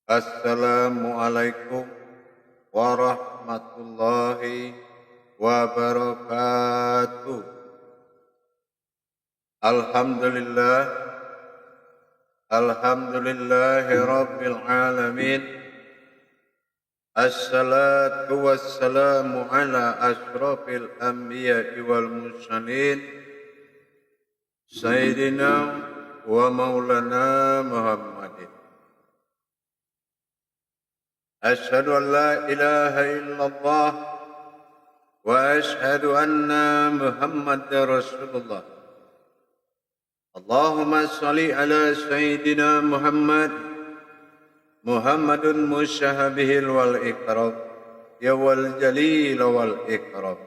Assalamualaikum warahmatullahi wabarakatuh. Alhamdulillah, alhamdulillahi rabbil alamin. Assalatu wassalamu ala ashrafil anbiya'i wal mursalin, Sayyidina wa maulana Muhammadin. Asyhadu an la ilaha illallah wa asyhadu anna Muhammadar Rasulullah. Allahumma salli ala Sayyidina Muhammadun musyahabihil wal ikram, ya wal jalil wal ikram.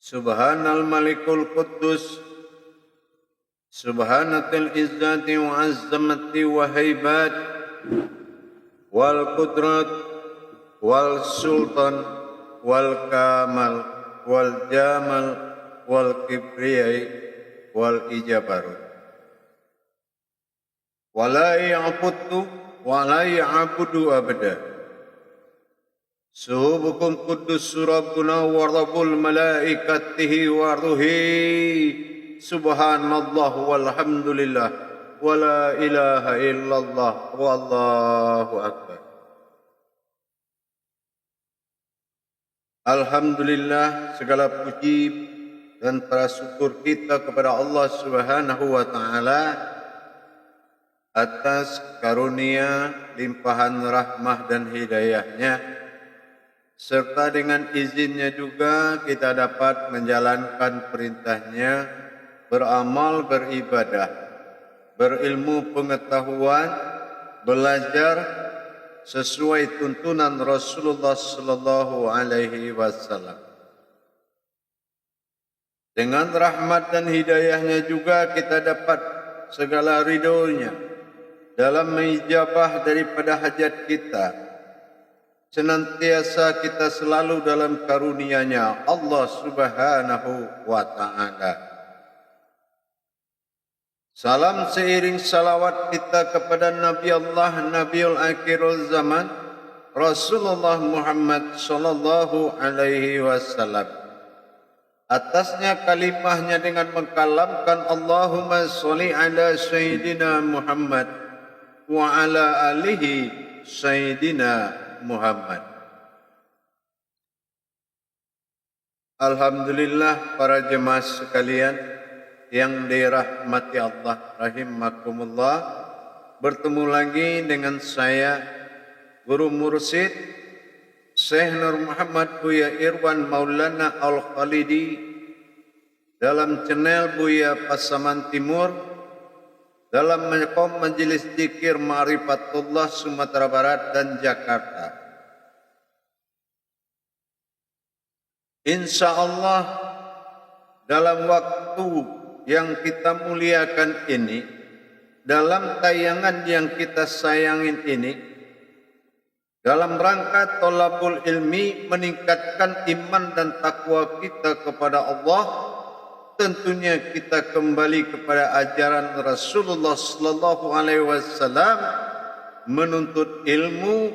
Subhanal malikul quddus, subhanatil izzati wa azzamati wa haibat, wal qudrat, wal sultan, wal kamal, wal jamal, wal kibriyai, wal ijabarut. Wala ya'budu, wala ya'budu abada. Suhubukum quddus rabbuna wa rabbul malaikatihi wa ruhi. Subhanallah walhamdulillah wa la ilaha illallah wallahu akbar. Alhamdulillah, segala puji dan syukur kita kepada Allah Subhanahu wa taala atas karunia, limpahan rahmah dan hidayahnya, serta dengan izinnya juga kita dapat menjalankan perintahnya, beramal, beribadah, berilmu pengetahuan, belajar sesuai tuntunan Rasulullah sallallahu alaihi wasallam. Dengan rahmat dan hidayahnya juga kita dapat segala ridhonya dalam mengijabah daripada hajat kita. Senantiasa kita selalu dalam karunia-Nya Allah Subhanahu wa taala. Salam seiring salawat kita kepada Nabi Allah, Nabiul Akhirul Zaman, Rasulullah Muhammad sallallahu alaihi wasallam. Atasnya kalimahnya dengan mengkalamkan Allahumma sholli ala Sayyidina Muhammad wa ala alihi Sayyidina Muhammad. Alhamdulillah, para jemaah sekalian yang dirahmati Allah rahimakumullah, bertemu lagi dengan saya Guru Mursyid Syekh Nur Muhammad Buya Irwan Maulana Al-Khalidi dalam channel Buya Pasaman Timur, dalam majelis zikir Ma'rifatullah Sumatera Barat dan Jakarta. InsyaAllah dalam waktu yang kita muliakan ini, dalam tayangan yang kita sayangin ini, dalam rangka tolabul ilmi, meningkatkan iman dan takwa kita kepada Allah, tentunya kita kembali kepada ajaran Rasulullah sallallahu alaihi wasallam, menuntut ilmu,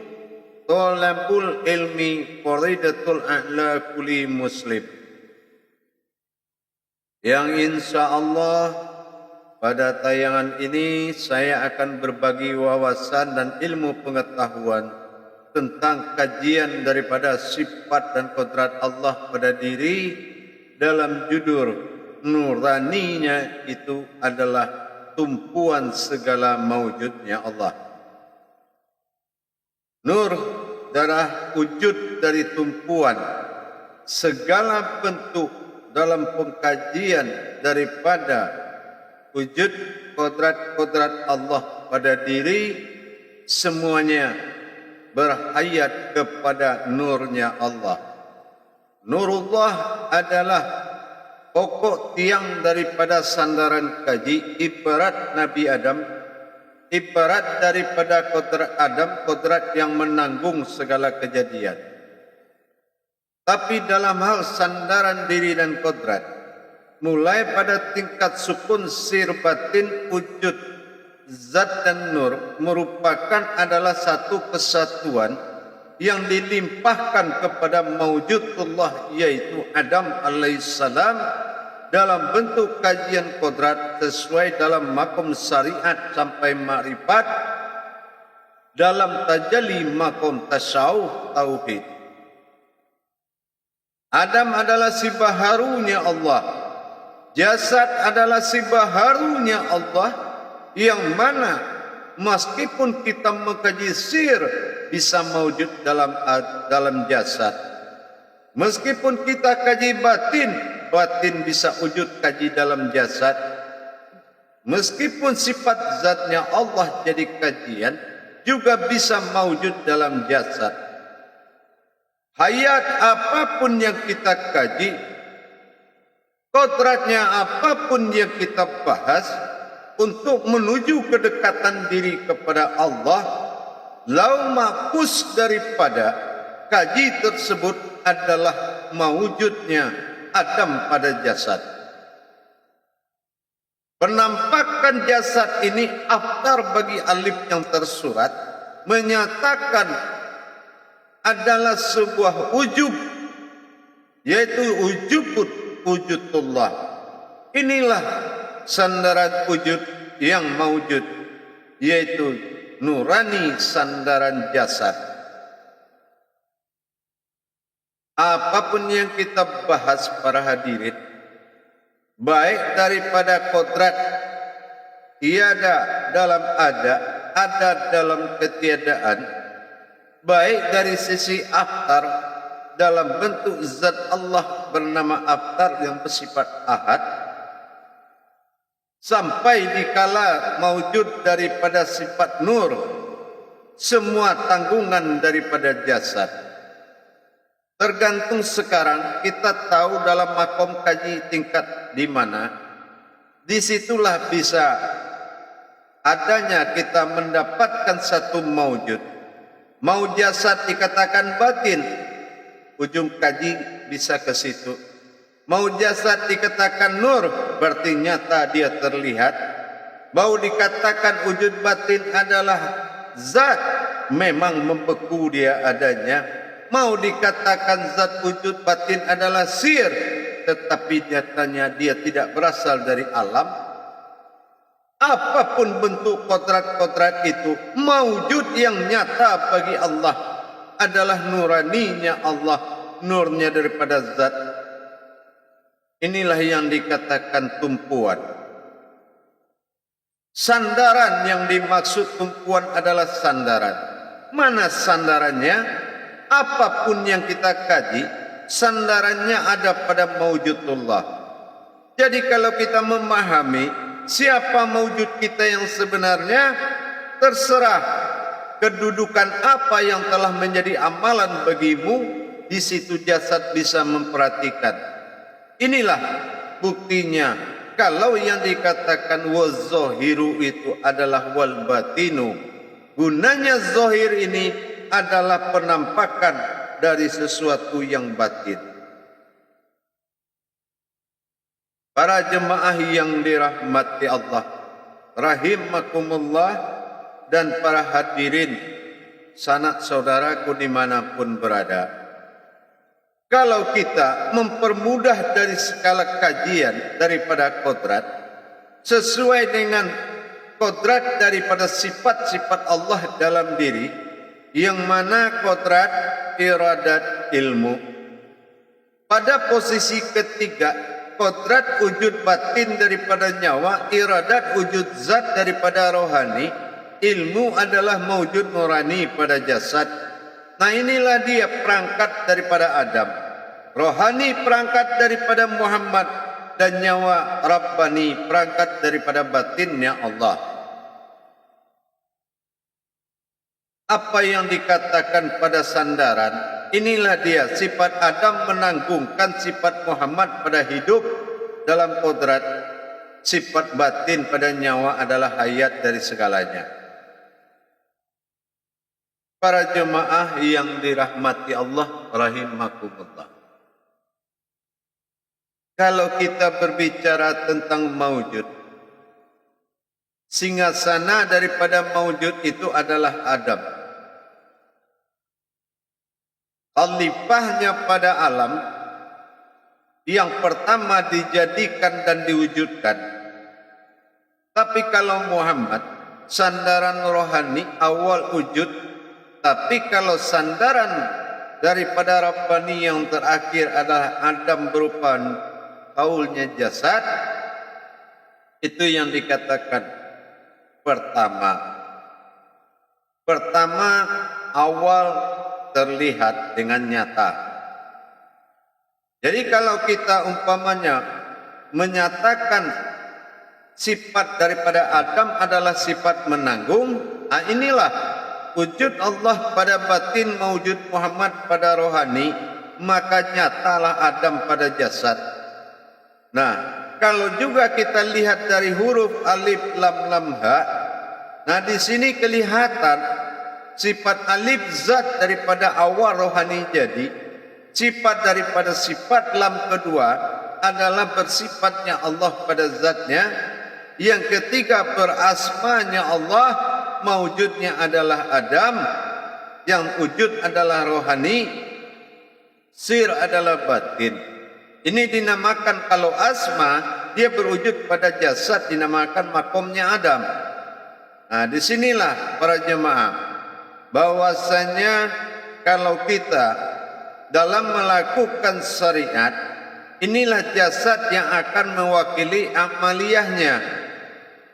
thalabul ilmi faridatul a'la kulli muslim. Yang insyaallah pada tayangan ini saya akan berbagi wawasan dan ilmu pengetahuan tentang kajian daripada sifat dan kodrat Allah pada diri dalam judul nuraninya itu adalah tumpuan segala maujudnya Allah. Nur darah wujud dari tumpuan segala bentuk dalam pengkajian daripada wujud kodrat-kodrat Allah pada diri, semuanya berhayat kepada nurnya Allah. Nurullah adalah pokok tiang daripada sandaran kaji, ibarat Nabi Adam, ibarat daripada kodrat Adam, kodrat yang menanggung segala kejadian. Tapi dalam hal sandaran diri dan kodrat, mulai pada tingkat sukun sir batin wujud zat dan nur merupakan adalah satu kesatuan yang dilimpahkan kepada maujudullah, yaitu Adam alaihissalam, dalam bentuk kajian kodrat sesuai dalam makom syariat sampai makrifat, dalam tajalli makom tasawuf tauhid. Adam adalah si baharunya Allah, jasad adalah si baharunya Allah, yang mana meskipun kita mengkaji sir bisa mewujud dalam jasad, meskipun kita kaji batin, batin bisa wujud kaji dalam jasad, meskipun sifat zatnya Allah jadi kajian juga bisa mewujud dalam jasad. Hayat apapun yang kita kaji, kodratnya apapun yang kita bahas untuk menuju kedekatan diri kepada Allah, lau makus daripada kaji tersebut adalah mewujudnya Adam pada jasad. Penampakan jasad ini aftar bagi alif yang tersurat menyatakan adalah sebuah ujub, yaitu wujudullah. Inilah sandaran wujud yang mawujud, yaitu nurani sandaran jasad. Apapun yang kita bahas para hadirin, baik daripada kodrat tiada dalam ada dalam ketiadaan, baik dari sisi aftar dalam bentuk zat Allah bernama aftar yang bersifat ahad, sampai dikala mawujud daripada sifat nur, semua tanggungan daripada jasad. Tergantung sekarang kita tahu dalam makom kaji tingkat di mana, disitulah bisa adanya kita mendapatkan satu mawujud. Mau jasad dikatakan batin, ujung kaji bisa ke situ. Mau jasad dikatakan nur, berarti nyata dia terlihat. Mau dikatakan wujud batin adalah zat, memang membeku dia adanya. Mau dikatakan zat wujud batin adalah sir, tetapi nyatanya dia tidak berasal dari alam. Apapun bentuk kodrat-kodrat itu, mawujud yang nyata bagi Allah adalah nuraninya Allah, nurnya daripada zat. Inilah yang dikatakan tumpuan. Sandaran yang dimaksud tumpuan adalah sandaran. Mana sandarannya? Apapun yang kita kaji, sandarannya ada pada mawujudullah. Jadi kalau kita memahami siapa mawujud kita yang sebenarnya, terserah kedudukan apa yang telah menjadi amalan bagimu, di situ jasad bisa memperhatikan. Inilah buktinya kalau yang dikatakan wazohiru itu adalah wal batinu. Gunanya zohir ini adalah penampakan dari sesuatu yang batin. Para jemaah yang dirahmati Allah, rahimakumullah, dan para hadirin sanak saudaraku dimanapun berada. Kalau kita mempermudah dari skala kajian daripada kodrat, sesuai dengan kodrat daripada sifat-sifat Allah dalam diri, yang mana kodrat, iradat, ilmu. Pada posisi ketiga, kodrat wujud batin daripada nyawa, iradat wujud zat daripada rohani, ilmu adalah mewujud nurani pada jasad. Nah inilah dia perangkat daripada Adam, rohani perangkat daripada Muhammad, dan nyawa Rabbani perangkat daripada batinnya Allah. Apa yang dikatakan pada sandaran, inilah dia sifat Adam menanggungkan sifat Muhammad pada hidup dalam kodrat. Sifat batin pada nyawa adalah hayat dari segalanya. Para jemaah yang dirahmati Allah rahimakumullah. Kalau kita berbicara tentang mawujud, Singgasana daripada maujud itu adalah Adam. Khalifahnya pada alam yang pertama dijadikan dan diwujudkan. Tapi kalau Muhammad, sandaran rohani awal wujud. Tapi kalau sandaran daripada Rabbani yang terakhir adalah Adam berupa kaulnya jasad, itu yang dikatakan Pertama awal terlihat dengan nyata. Jadi kalau kita umpamanya menyatakan sifat daripada Adam adalah sifat menanggung, inilah wujud Allah pada batin, mewujud Muhammad pada rohani, maka nyatalah Adam pada jasad. Nah, kalau juga kita lihat dari huruf alif lam lam ha, nah di sini kelihatan sifat alif zat daripada awal rohani jadi, sifat daripada sifat lam kedua adalah bersifatnya Allah pada zatnya, yang ketiga berasmanya Allah, mewujudnya adalah Adam, yang wujud adalah rohani, sir adalah batin. Ini dinamakan kalau asma dia berwujud pada jasad, dinamakan makomnya Adam. Nah, disinilah para jemaah bahwasanya kalau kita dalam melakukan syariat, inilah jasad yang akan mewakili amaliyahnya.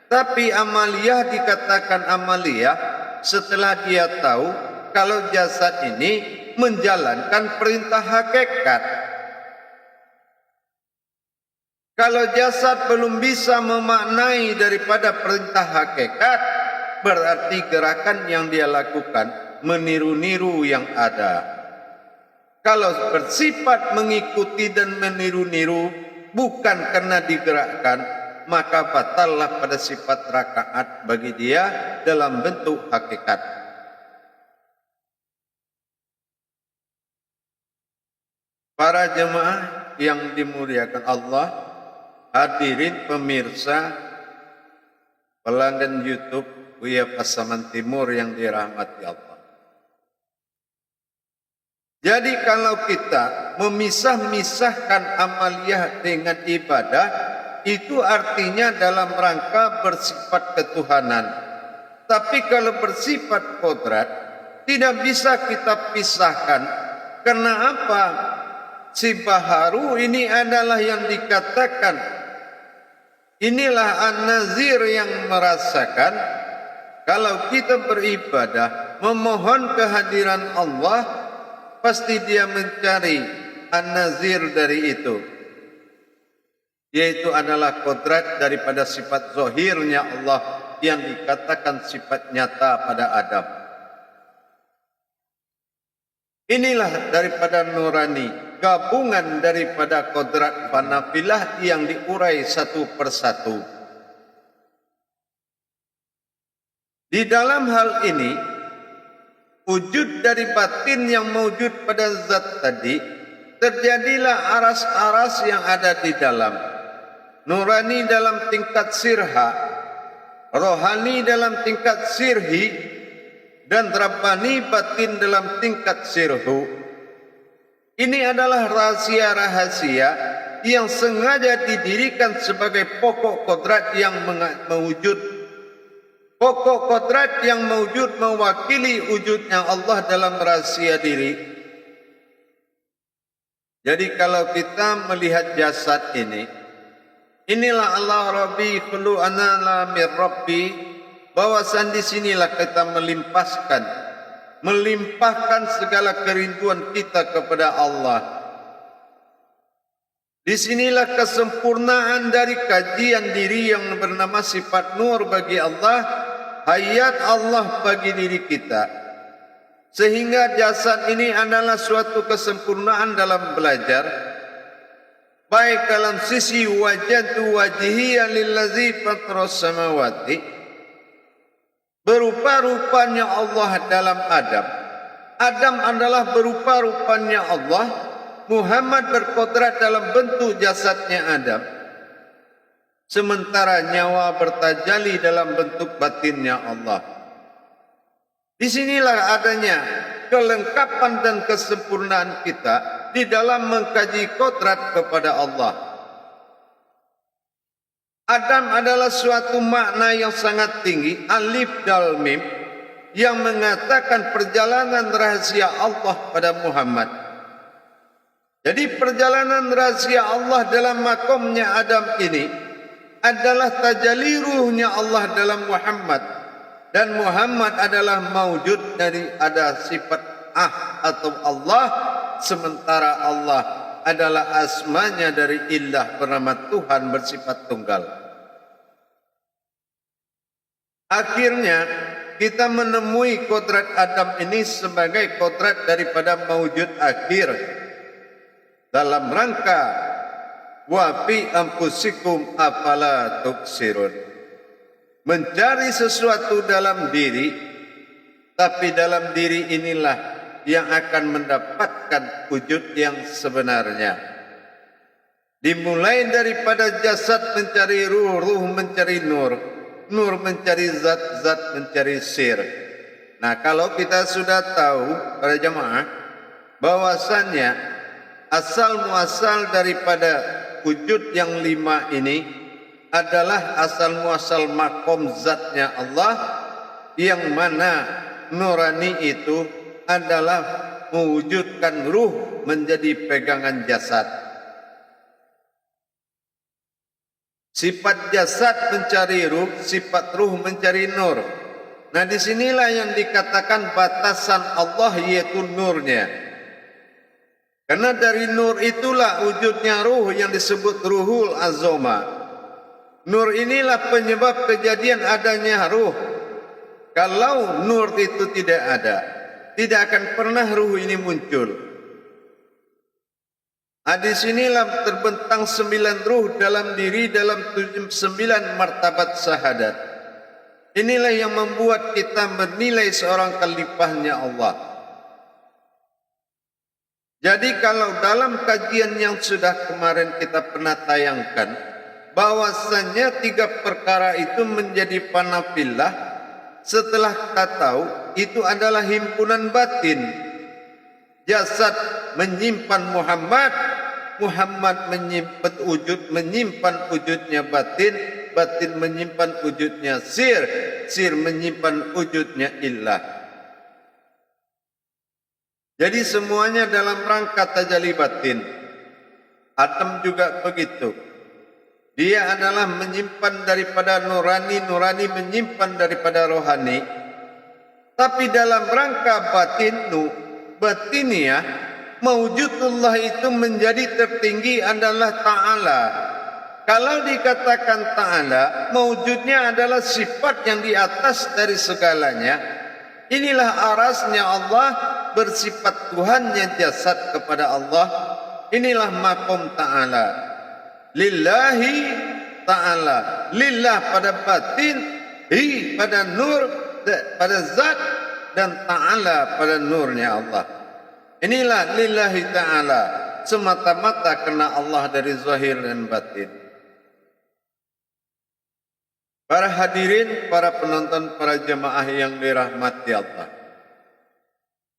Tapi amaliyah dikatakan amaliyah setelah dia tahu kalau jasad ini menjalankan perintah hakikat. Kalau jasad belum bisa memaknai daripada perintah hakikat, berarti gerakan yang dia lakukan meniru-niru yang ada. Kalau bersifat mengikuti dan meniru-niru bukan karena digerakkan, maka batallah pada sifat rakaat bagi dia dalam bentuk hakikat. Para jemaah yang dimuliakan Allah, hadirin pemirsa pelanggan YouTube Buya Pasaman Timur yang dirahmati Allah. Jadi kalau kita memisah-misahkan amaliyah dengan ibadah, itu artinya dalam rangka bersifat ketuhanan. Tapi kalau bersifat kodrat, tidak bisa kita pisahkan. Karena apa? Si baharu ini adalah yang dikatakan, inilah an-nazir yang merasakan kalau kita beribadah memohon kehadiran Allah, pasti dia mencari an-nazir dari itu, yaitu adalah kodrat daripada sifat zahirnya Allah yang dikatakan sifat nyata pada Adam. Inilah daripada nurani, gabungan daripada kodrat fanafilah yang diurai satu persatu. Di dalam hal ini, wujud dari batin yang mewujud pada zat tadi, terjadilah aras-aras yang ada di dalam. Nurani dalam tingkat sirha, rohani dalam tingkat sirhi, dan rabbani batin dalam tingkat sirhu. Ini adalah rahasia-rahasia yang sengaja didirikan sebagai pokok kodrat yang mewujud. Pokok kodrat yang mewujud mewakili wujudnya Allah dalam rahasia diri. Jadi kalau kita melihat jasad ini, inilah Allah Rabbi khulu anala mir Rabbi, bahwasan di sinilah kita melimpahkan segala kerinduan kita kepada Allah. Di sinilah kesempurnaan dari kajian diri yang bernama sifat nur bagi Allah, hayat Allah bagi diri kita. Sehingga jasad ini adalah suatu kesempurnaan dalam belajar, baik dalam sisi wajatu wajhiyya lillazi fatras samawati, berupa-rupanya Allah dalam Adam. Adam adalah berupa-rupanya Allah. Muhammad berkodrat dalam bentuk jasadnya Adam. sementara nyawa bertajalli dalam bentuk batinnya Allah. Disinilah adanya kelengkapan dan kesempurnaan kita di dalam mengkaji kodrat kepada Allah. Adam adalah suatu makna yang sangat tinggi, alif dal mim, yang mengatakan perjalanan rahasia Allah pada Muhammad. Jadi perjalanan rahasia Allah dalam makomnya Adam ini adalah tajalli ruhnya Allah dalam Muhammad, dan Muhammad adalah maujud dari ada sifat atau Allah, sementara Allah adalah asmanya dari ilah bernama Tuhan bersifat tunggal. Akhirnya kita menemui kodrat Adam ini sebagai kodrat daripada maujud akhir dalam rangka wa fi anfusikum afala tubsirun, mencari sesuatu dalam diri, tapi dalam diri inilah yang akan mendapatkan wujud yang sebenarnya. Dimulai daripada jasad mencari ruh, ruh mencari nur, nur mencari zat, zat mencari sir. Nah, kalau kita sudah tahu para jemaah bahwasannya asal muasal daripada wujud yang 5 ini adalah asal muasal makom zatnya Allah, yang mana nurani itu adalah mewujudkan ruh menjadi pegangan jasad. Sifat jasad mencari ruh, sifat ruh mencari nur. Nah, disinilah yang dikatakan batasan Allah, yaitu nurnya. Karena dari nur itulah wujudnya ruh yang disebut ruhul azoma. Nur inilah penyebab kejadian adanya ruh. Kalau nur itu tidak ada, tidak akan pernah ruh ini muncul. Di sinilah terbentang 9 ruh dalam diri, dalam 9 martabat syahadat. Inilah yang membuat kita menilai seorang khalifahnya Allah. Jadi kalau dalam kajian yang sudah kemarin kita pernah tayangkan, bahwasannya 3 perkara itu menjadi panafillah, setelah kita tahu itu adalah himpunan batin. Jasad menyimpan Muhammad, Muhammad menyimpan wujudnya batin, batin menyimpan wujudnya sir, sir menyimpan wujudnya illah. Jadi semuanya dalam rangka tajalli batin. Adam juga begitu. Dia adalah menyimpan daripada nurani, nurani menyimpan daripada rohani. Tapi dalam rangka batiniah, mawujudullah itu menjadi tertinggi adalah Ta'ala. Kalau dikatakan Ta'ala, mawujudnya adalah sifat yang di atas dari segalanya. Inilah arasnya Allah, bersifat Tuhannya jasad kepada Allah. Inilah makom Ta'ala. Lillahi Ta'ala. Lillah pada batin, hi pada nur, pada zat, dan Ta'ala pada nurnya Allah. Inilah lillahi ta'ala, semata-mata kena Allah dari zahir dan batin. Para hadirin, para penonton, para jemaah yang dirahmati Allah,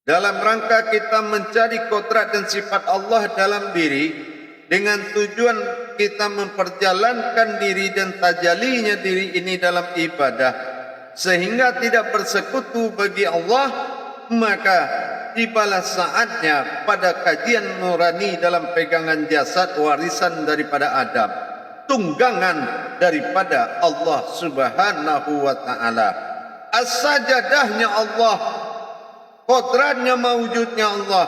dalam rangka kita mencari kodrat dan sifat Allah dalam diri, dengan tujuan kita memperjalankan diri dan tajalinya diri ini dalam ibadah, sehingga tidak bersekutu bagi Allah, maka tibalah saatnya pada kajian nurani dalam pegangan jasad warisan daripada Adam, tunggangan daripada Allah Subhanahu wa taala, as-sajadahnya Allah, kodratnya mawujudnya Allah.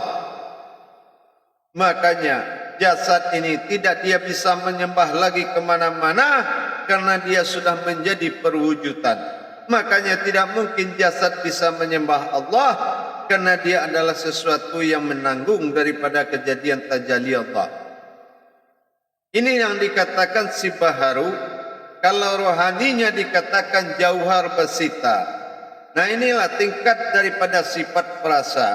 Makanya jasad ini tidak dia bisa menyembah lagi kemana-mana, karena dia sudah menjadi perwujudan. Makanya tidak mungkin jasad bisa menyembah Allah, karena dia adalah sesuatu yang menanggung daripada kejadian tajalli Allah. Ini yang dikatakan sibaharu. Kalau rohaninya dikatakan jauhar basita. Nah, inilah tingkat daripada sifat rasa.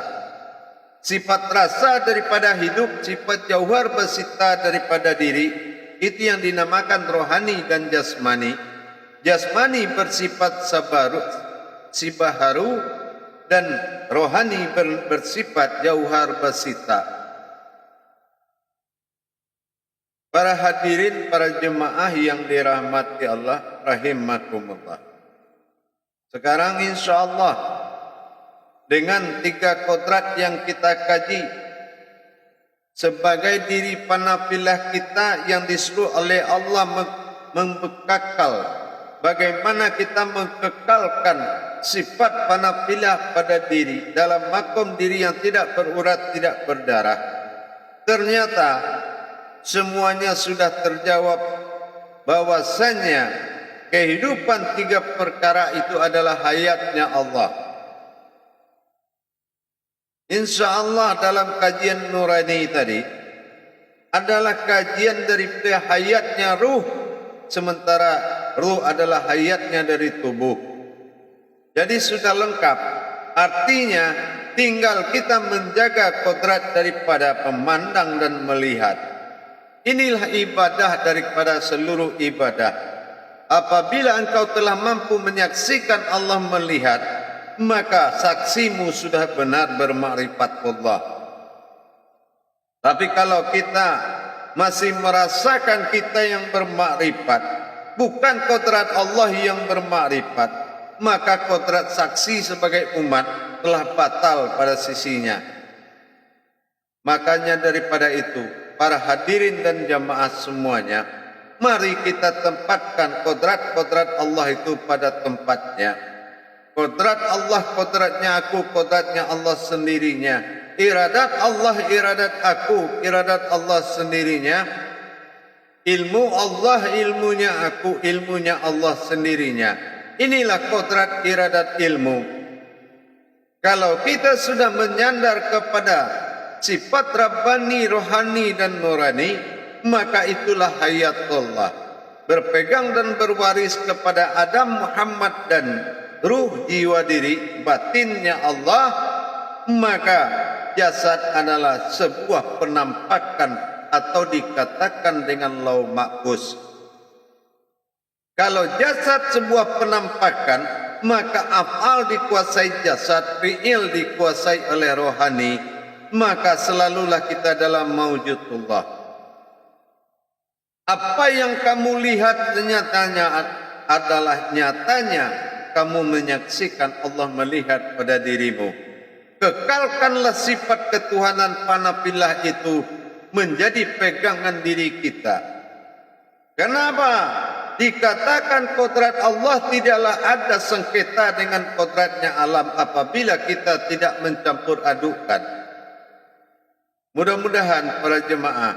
Sifat rasa daripada hidup, sifat jauhar basita daripada diri. itu yang dinamakan rohani dan jasmani. Jasmani bersifat sibaharu dan rohani bersifat jauhar basita. Para hadirin, para jemaah yang dirahmati Allah rahimakumullah. Sekarang insyaallah dengan 3 kodrat yang kita kaji sebagai diri panafilah kita yang disuruh oleh Allah membekakal. Bagaimana kita mengekalkan sifat panafilah pada diri dalam makom diri yang tidak berurat, tidak berdarah. Ternyata semuanya sudah terjawab bahwasanya kehidupan 3 perkara itu adalah hayatnya Allah. InsyaAllah dalam kajian nurani tadi adalah kajian dari hayatnya ruh, sementara ruh adalah hayatnya dari tubuh. Jadi sudah lengkap. Artinya tinggal kita menjaga kodrat daripada memandang dan melihat. Inilah ibadah daripada seluruh ibadah. Apabila engkau telah mampu menyaksikan Allah melihat, maka saksimu sudah benar bermakrifat-ullah. Tapi kalau kita masih merasakan kita yang bermakrifat, bukan kodrat Allah yang bermakrifat, maka kodrat saksi sebagai umat telah batal pada sisinya. Makanya daripada itu, para hadirin dan jamaah semuanya, mari kita tempatkan kodrat-kodrat Allah itu pada tempatnya. Kodrat Allah, kodratnya aku, kodratnya Allah sendirinya. Iradat Allah, iradat aku, iradat Allah sendirinya. Ilmu Allah, ilmunya aku, ilmunya Allah sendirinya. Inilah kodrat iradat ilmu. Kalau kita sudah menyandar kepada sifat Rabbani, rohani dan nurani, maka itulah hayatullah. Berpegang dan berwaris kepada Adam, Muhammad dan ruh jiwa diri batinnya Allah, maka jasad adalah sebuah penampakan atau dikatakan dengan lau mahfuz. Kalau jasad sebuah penampakan, maka af'al dikuasai jasad, fi'il dikuasai oleh rohani, maka selalulah kita dalam maujudullah. Apa yang kamu lihat nyatanya adalah nyatanya kamu menyaksikan Allah melihat pada dirimu. Kekalkanlah sifat ketuhanan panafilah itu menjadi pegangan diri kita. Kenapa? Dikatakan kodrat Allah tidaklah ada sengketa dengan kodratnya alam apabila kita tidak mencampur adukan. Mudah-mudahan para jemaah,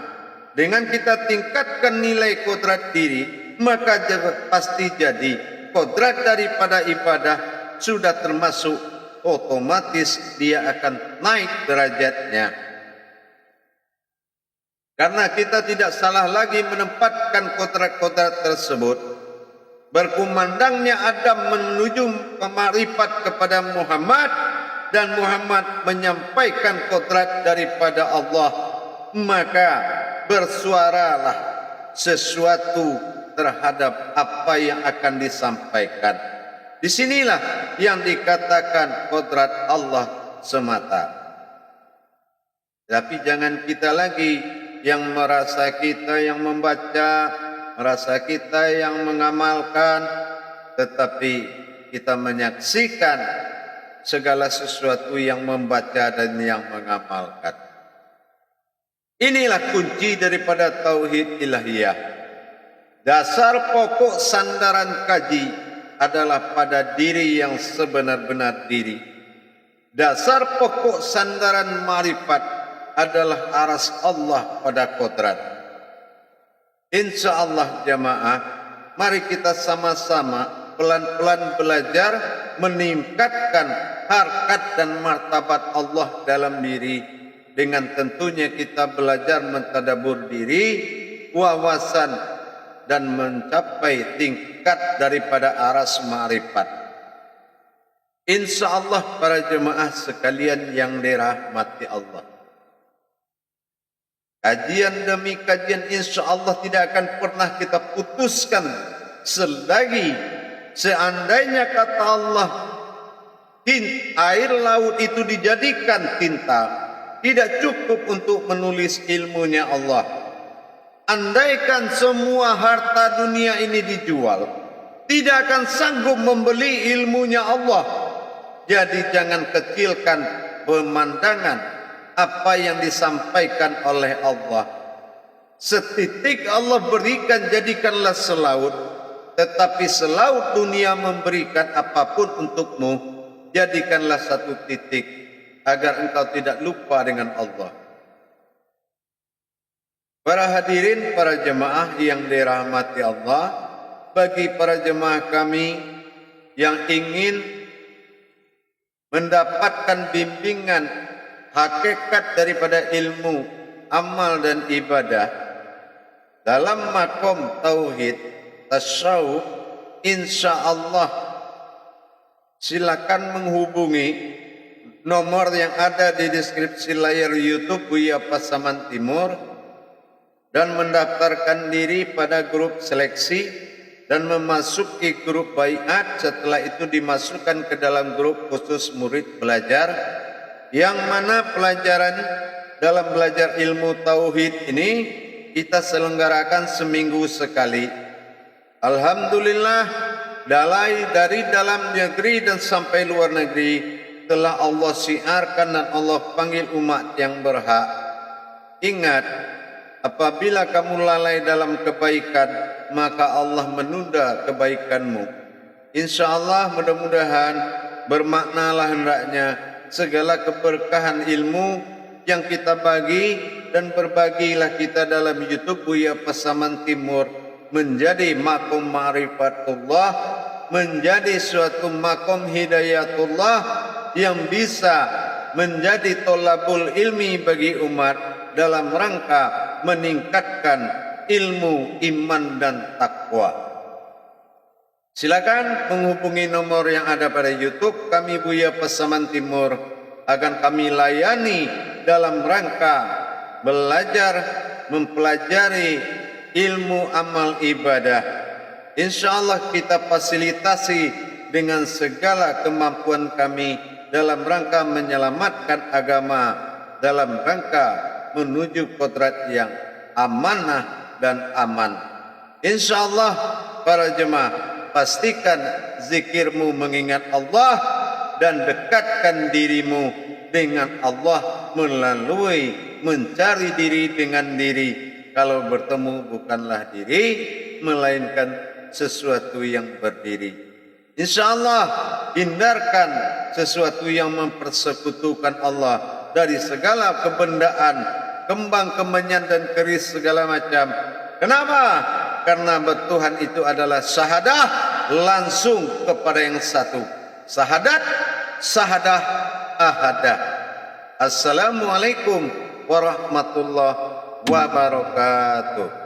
dengan kita tingkatkan nilai kodrat diri, maka pasti jadi kodrat daripada ibadah sudah termasuk otomatis dia akan naik derajatnya. Karena kita tidak salah lagi menempatkan kodrat-kodrat tersebut. Berkumandangnya Adam menuju kemarifat kepada Muhammad dan Muhammad menyampaikan kodrat daripada Allah, maka bersuaralah sesuatu terhadap apa yang akan disampaikan. Disinilah yang dikatakan kodrat Allah semata. Tapi jangan kita lagi yang merasa kita yang membaca, merasa kita yang mengamalkan, tetapi kita menyaksikan segala sesuatu yang membaca dan yang mengamalkan. Inilah kunci daripada tauhid ilahiyah. Dasar pokok sandaran kaji adalah pada diri yang sebenar-benar diri. Dasar pokok sandaran marifat adalah aras Allah pada kodrat. InsyaAllah jamaah, mari kita sama-sama pelan-pelan belajar meningkatkan harkat dan martabat Allah dalam diri. Dengan tentunya kita belajar mentadabur diri, wawasan, dan mencapai tingkat daripada aras ma'rifat. InsyaAllah para jemaah sekalian yang dirahmati Allah, Kajian demi kajian insya Allah tidak akan pernah kita putuskan selagi seandainya kata Allah air laut itu dijadikan tinta, tidak cukup untuk menulis ilmunya Allah. Andaikan semua harta dunia ini dijual, tidak akan sanggup membeli ilmunya Allah. Jadi jangan kecilkan pemandangan apa yang disampaikan oleh Allah. Setitik Allah berikan jadikanlah selaut, tetapi selaut dunia memberikan apapun untukmu, jadikanlah satu titik agar engkau tidak lupa dengan Allah. Para hadirin, para jemaah yang dirahmati Allah, bagi para jemaah kami yang ingin mendapatkan bimbingan hakikat daripada ilmu, amal dan ibadah dalam makom tauhid, tasawuf, insyaallah silakan menghubungi nomor yang ada di deskripsi layar YouTube Buya Pasaman Timur dan mendaftarkan diri pada grup seleksi dan memasuki grup baiat. Setelah itu dimasukkan ke dalam grup khusus murid belajar, yang mana pelajaran dalam belajar ilmu tauhid ini kita selenggarakan seminggu sekali. Alhamdulillah, dari dalam negeri dan sampai luar negeri telah Allah siarkan dan Allah panggil umat yang berhak. Ingat, apabila kamu lalai dalam kebaikan, maka Allah menunda kebaikanmu. InsyaAllah mudah-mudahan bermaknalah hendaknya segala keberkahan ilmu yang kita bagi, dan berbagilah kita dalam YouTube Buya Pasaman Timur menjadi makom ma'rifatullah, menjadi suatu makom hidayatullah yang bisa menjadi tolabul ilmi bagi umat dalam rangka meningkatkan ilmu, iman dan takwa. Silakan menghubungi nomor yang ada pada YouTube kami Buya Pasaman Timur, akan kami layani dalam rangka belajar mempelajari ilmu amal ibadah. InsyaAllah kita fasilitasi dengan segala kemampuan kami dalam rangka menyelamatkan agama, dalam rangka menuju kodrat yang amanah dan aman. InsyaAllah para jemaah, pastikan zikirmu mengingat Allah dan dekatkan dirimu dengan Allah melalui mencari diri dengan diri. Kalau bertemu bukanlah diri, melainkan sesuatu yang berdiri. InsyaAllah hindarkan sesuatu yang mempersekutukan Allah dari segala kebendaan, kembang kemenyan dan keris segala macam. Kenapa? Karena bertuhan itu adalah syahadah langsung kepada yang satu. Syahadah ahadah. Assalamualaikum warahmatullahi wabarakatuh.